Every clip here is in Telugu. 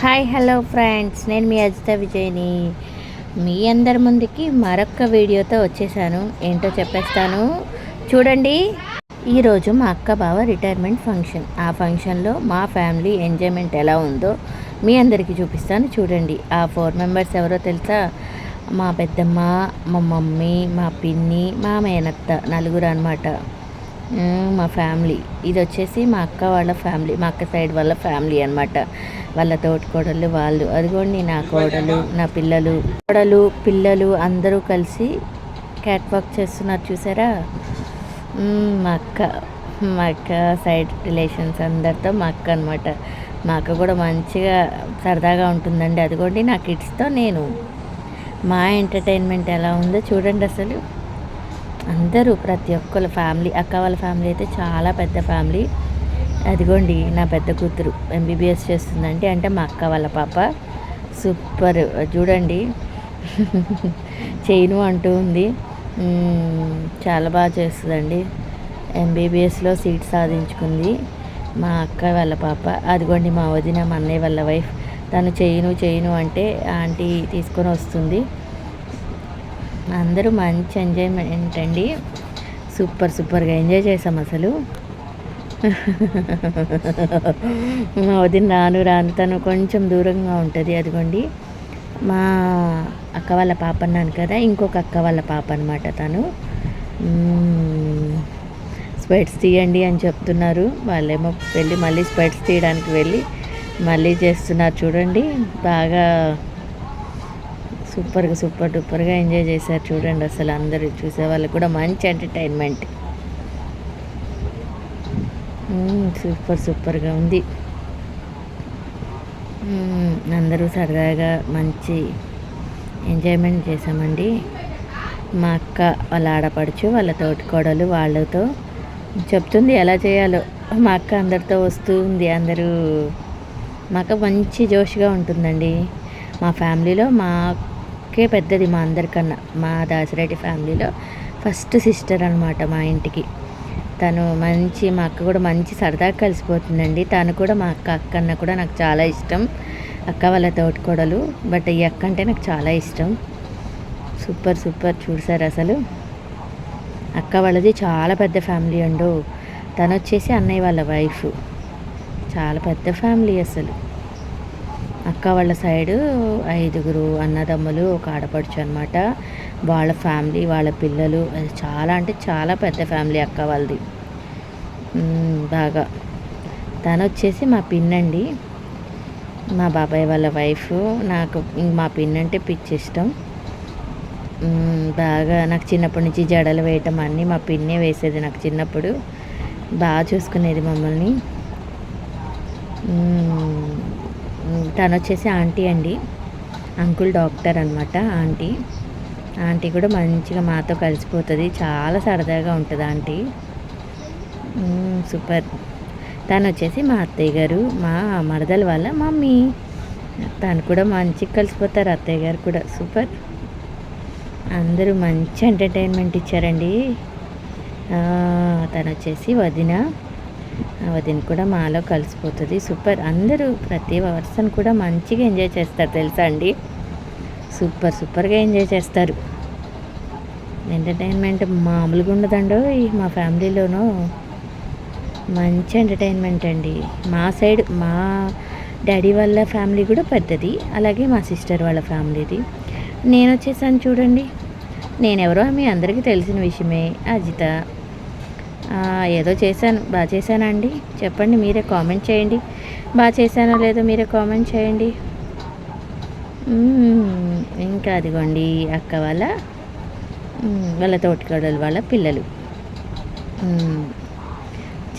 హాయ్ హలో ఫ్రెండ్స్, నేను మీ అజిత విజయ్ని మీ అందరి ముందుకి మరొక వీడియోతో వచ్చేసాను. ఏంటో చెప్పేస్తాను చూడండి. ఈరోజు మా అక్క బావ రిటైర్మెంట్ ఫంక్షన్. ఆ ఫంక్షన్లో మా ఫ్యామిలీ ఎంజాయ్మెంట్ ఎలా ఉందో మీ అందరికీ చూపిస్తాను చూడండి. ఆ 4 మెంబర్స్ ఎవరో తెలుసా? మా పెద్దమ్మ, మా మమ్మీ, మా పిన్ని, మా మేనత్త, నలుగురు అనమాట. మా ఫ్యామిలీ ఇది వచ్చేసి మా అక్క వాళ్ళ ఫ్యామిలీ, మా అక్క సైడ్ వాళ్ళ ఫ్యామిలీ అనమాట. వాళ్ళ తోటికోడళ్ళు వాళ్ళు, అదిగోండి నా కోడలు, నా పిల్లలు అందరూ కలిసి క్యాట్ వాక్ చేస్తున్నారు చూసారా. మా అక్క సైడ్ రిలేషన్స్ అందరితో మా అక్క అనమాట. మా అక్క కూడా మంచిగా సరదాగా ఉంటుందండి. అదిగోండి నా కిడ్స్తో నేను. మా ఎంటర్టైన్మెంట్ ఎలా ఉందో చూడండి అసలు. అందరూ ప్రతి ఒక్కరు ఫ్యామిలీ, అక్క వాళ్ళ ఫ్యామిలీ అయితే చాలా పెద్ద ఫ్యామిలీ. అదిగోండి నా పెద్ద కూతురు ఎంబీబీఎస్ చేస్తుందండి, అంటే మా అక్క వాళ్ళ పాప. సూపర్ చూడండి. చేయను అంటూ ఉంది. చాలా బాగా చేస్తుందండి. ఎంబీబీఎస్లో సీట్ సాధించుకుంది మా అక్క వాళ్ళ పాప. అదిగోండి మా వదిన, మా అన్నయ్య వాళ్ళ వైఫ్. తను చేయను అంటే ఆంటీ తీసుకొని వస్తుంది. అందరూ మంచి ఎంజాయ్మెంట్ అండి. సూపర్గా ఎంజాయ్ చేసాం అసలు. మా వదిన రాను తను కొంచెం దూరంగా ఉంటుంది. అదిగోండి మా అక్క వాళ్ళ పాప అన్నాను కదా, ఇంకొక అక్క వాళ్ళ పాప అనమాట తను. స్పెట్స్ తీయండి అని చెప్తున్నారు. వాళ్ళేమో వెళ్ళి మళ్ళీ స్పెట్స్ తీయడానికి వెళ్ళి మళ్ళీ చేస్తున్నారు చూడండి. బాగా సూపర్ డూపర్గా ఎంజాయ్ చేశారు చూడండి. అసలు అందరూ చూసే వాళ్ళకి కూడా మంచి ఎంటర్టైన్మెంట్. సూపర్గా ఉంది. అందరూ సరదాగా మంచి ఎంజాయ్మెంట్ చేసామండి. మా అక్క వాళ్ళ ఆడపడుచు, వాళ్ళ తోటికోడలు వాళ్ళతో చెప్తుంది ఎలా చేయాలో. మా అక్క అందరితో వస్తూ ఉంది. అందరూ మా అక్క మంచి జోష్గా ఉంటుందండి. మా ఫ్యామిలీలో మాకే పెద్దది, మా అందరికన్నా. మా దాసిరెడ్డి ఫ్యామిలీలో ఫస్ట్ సిస్టర్ అనమాట మా ఇంటికి. తను మంచి, మా అక్క కూడా మంచి సరదాగా కలిసిపోతుందండి. తను కూడా మా అక్క అన్న కూడా నాకు చాలా ఇష్టం. అక్క వాళ్ళ తోటికోడలు, బట్ ఈ అక్క అంటే నాకు చాలా ఇష్టం. సూపర్ చూసారు అసలు. అక్క వాళ్ళది చాలా పెద్ద ఫ్యామిలీ అండు. తను వచ్చేసి అన్నయ్య వాళ్ళ వైఫ్. చాలా పెద్ద ఫ్యామిలీ అసలు. అక్క వాళ్ళ సైడు 5 అన్నదమ్ములు, ఒక ఆడపడుచు అనమాట. వాళ్ళ ఫ్యామిలీ, వాళ్ళ పిల్లలు, అది చాలా అంటే చాలా పెద్ద ఫ్యామిలీ అక్క వాళ్ళది. బాగా. తను వచ్చేసి మా పిన్నండి, మా బాబాయ్ వాళ్ళ వైఫ్. నాకు మా పిన్ అంటే పిచ్చి ఇష్టం. బాగా నాకు చిన్నప్పటి నుంచి జడలు వేయటం అన్నీ మా పిన్నే వేసేది. నాకు చిన్నప్పుడు బాగా చూసుకునేది మమ్మల్ని. తను వచ్చేసి ఆంటీ అండి, అంకుల్ డాక్టర్ అనమాట. ఆంటీ కూడా మంచిగా మాతో కలిసిపోతుంది. చాలా సరదాగా ఉంటుంది ఆంటీ. సూపర్. తను వచ్చేసి మా అత్తయ్య గారు, మా మరదల వాళ్ళ మమ్మీ. తను కూడా మంచిగా కలిసిపోతారు, అత్తయ్య గారు కూడా. సూపర్. అందరూ మంచి ఎంటర్టైన్మెంట్ ఇచ్చారండి. తను వచ్చేసి వదిన కూడా మాలో కలిసిపోతుంది. సూపర్. అందరూ ప్రతి పర్సన్ కూడా మంచిగా ఎంజాయ్ చేస్తారు తెలుసా అండి. సూపర్గా ఎంజాయ్ చేస్తారు. ఎంటర్టైన్మెంట్ మామూలుగా ఉండదండో మా ఫ్యామిలీలోనూ. మంచి ఎంటర్టైన్మెంట్ అండి. మా సైడ్ మా డాడీ వాళ్ళ ఫ్యామిలీ కూడా పెద్దది, అలాగే మా సిస్టర్ వాళ్ళ ఫ్యామిలీది. నేను వచ్చేసాను చూడండి. నేనెవరో మీ అందరికీ తెలిసిన విషయమే, అజిత. ఏదో చేశాను, బాగా చేశానా అండి? చెప్పండి, మీరే కామెంట్ చేయండి. బాగా చేశానో లేదో మీరే కామెంట్ చేయండి. ఇంకా అదిగోండి అక్క వాళ్ళ తోటికోడలు వాళ్ళ పిల్లలు.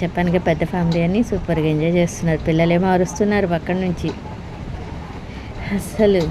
చెప్పానుగా పెద్ద ఫ్యామిలీ అని. సూపర్గా ఎంజాయ్ చేస్తున్నారు. పిల్లలేమో అరుస్తున్నారు పక్కన నుంచి అసలు.